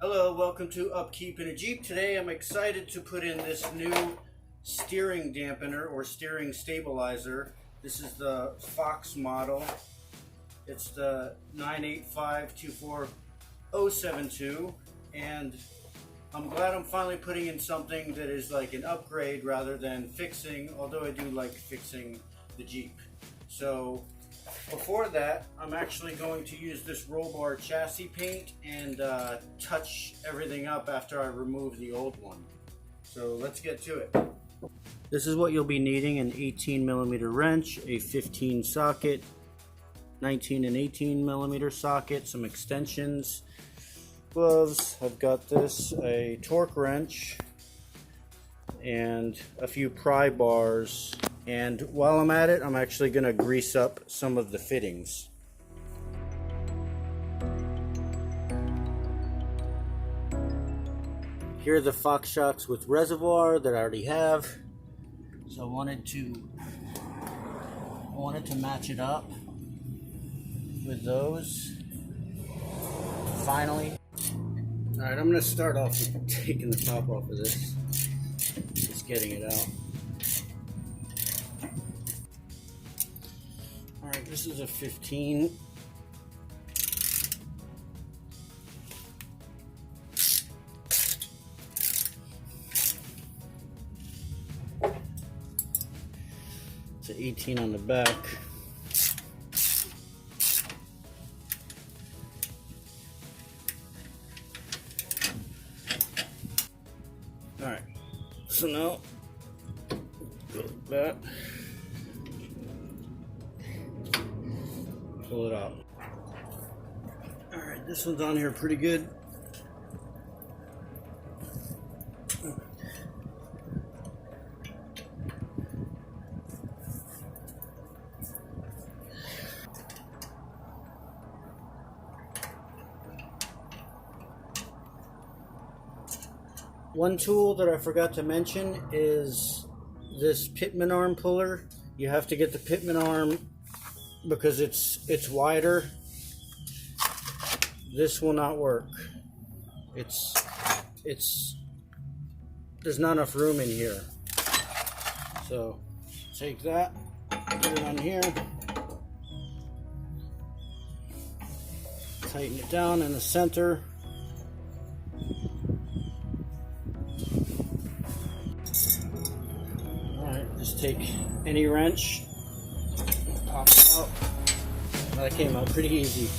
Hello, welcome to Upkeep in a Jeep. Today I'm excited to put in this new steering dampener or steering stabilizer. This is the Fox model. It's the 985-24072, and I'm glad I'm finally putting in something that is like an upgrade rather than fixing, although I do like fixing the Jeep. So before that, I'm actually going to use this roll bar chassis paint and touch everything up after I remove the old one. So let's get to it. This is what you'll be needing: an 18mm wrench, a 15 socket, 19 and 18mm socket, some extensions, gloves. I've got this, a torque wrench, and a few pry bars. And while I'm at it, I'm actually going to grease up some of the fittings. Here are the Fox shocks with reservoir that I already have. So I wanted to match it up with those. Finally. Alright, I'm going to start off with taking the top off of this. Just getting it out. Alright, this is a 15. It's an 18 on the back. Alright, so now go like that. Pull it out. Alright, this one's on here pretty good. One tool that I forgot to mention is this pitman arm puller. You have to get the pitman arm because it's wider. This will not work. There's not enough room in here. So take that, put it on here, tighten it down in the center. Alright, just take any wrench, pop it out. That came out pretty easy.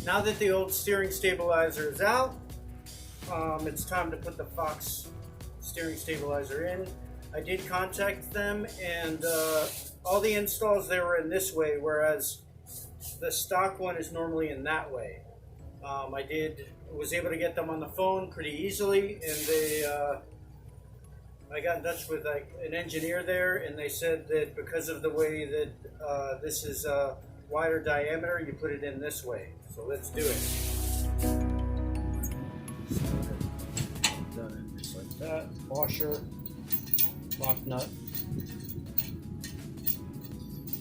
Now that the old steering stabilizer is out, it's time to put the Fox steering stabilizer in. I did contact them, and all the installs, they were in this way, whereas the stock one is normally in that way. I was able to get them on the phone pretty easily, and I got in touch with an engineer there, and they said that because of the way that this is a wider diameter, you put it in this way. So let's do it. Done it just like that. Washer, lock nut.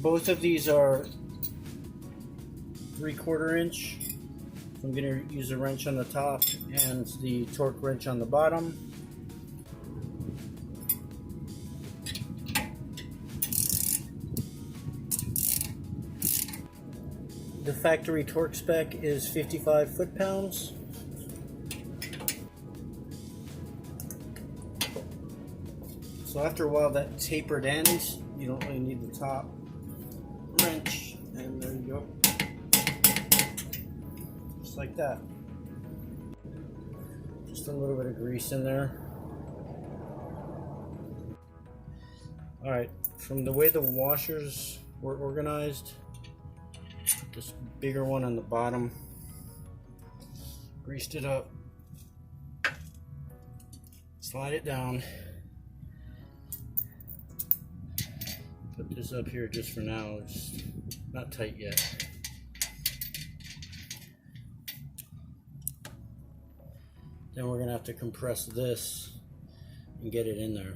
Both of these are 3/4 inch. I'm going to use a wrench on the top and the torque wrench on the bottom. The factory torque spec is 55 foot-pounds. So after a while, that tapered ends, you don't really need the top wrench, and there you go. Just like that. Just a little bit of grease in there. Alright, from the way the washers were organized, Put this bigger one on the bottom. Greased it up. Slide it down. Put this up here just for now. It's not tight yet. Then we're gonna have to compress this and get it in there.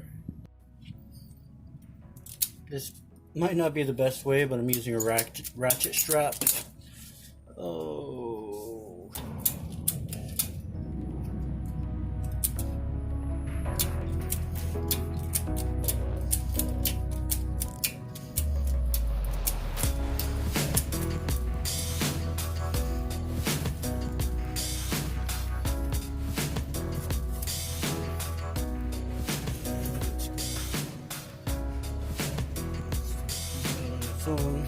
This might not be the best way, but I'm using a ratchet strap. Oh. Phone.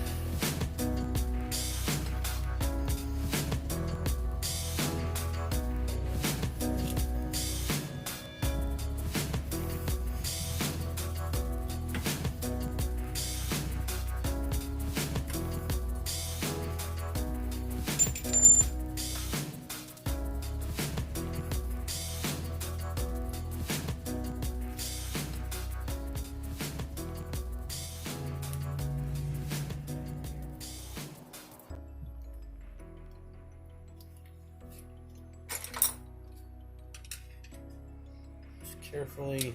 Carefully,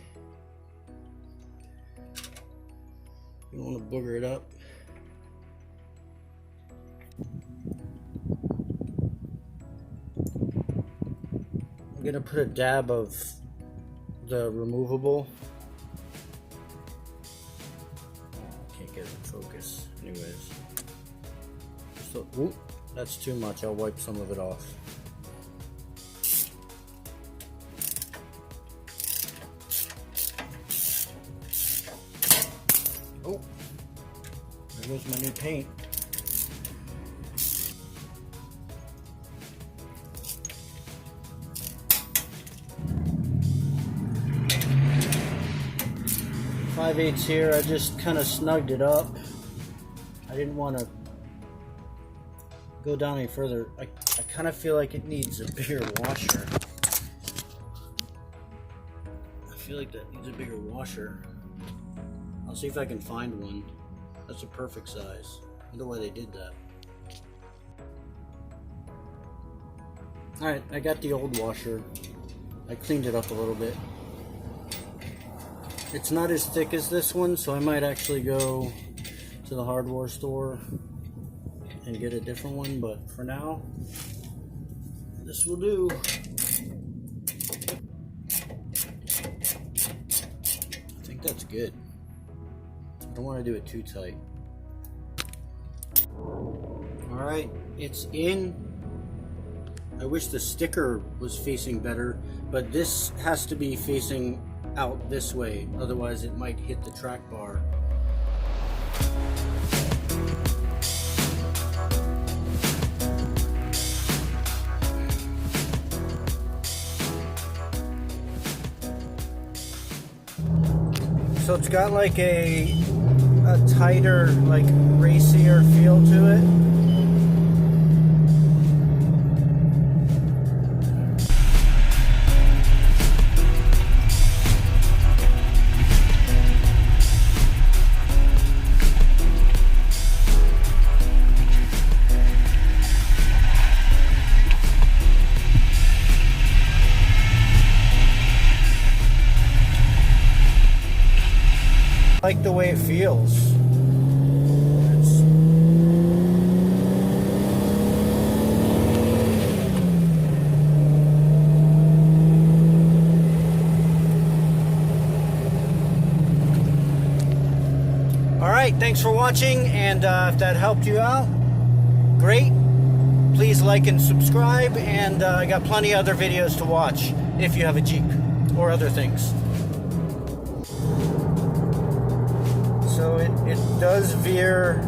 you don't want to booger it up. I'm gonna put a dab of the removable. Can't get it in focus. Anyways, so, whoop, that's too much. I'll wipe some of it off. Oh, there goes my new paint. .5/8 here. I just kind of snugged it up. I didn't want to go down any further. I kind of feel like it needs a bigger washer. I feel like that needs a bigger washer. I'll see if I can find one. That's a perfect size. I wonder why they did that. Alright, I got the old washer. I cleaned it up a little bit. It's not as thick as this one, so I might actually go to the hardware store and get a different one, but for now, this will do. I think that's good. I don't want to do it too tight. Alright, it's in. I wish the sticker was facing better, but this has to be facing out this way, otherwise it might hit the track bar. So it's got like a tighter, like racier feel to it. I like the way it feels. Alright, thanks for watching, and if that helped you out, great. Please like and subscribe, and I got plenty of other videos to watch if you have a Jeep or other things. So it does veer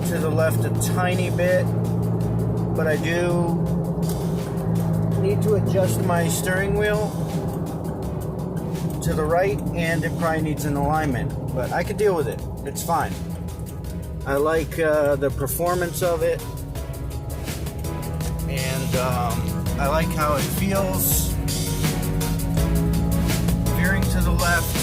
to the left a tiny bit, but I do need to adjust my steering wheel to the right, and it probably needs an alignment, but I can deal with it. It's fine. I like the performance of it. and I like how it feels. Veering to the left.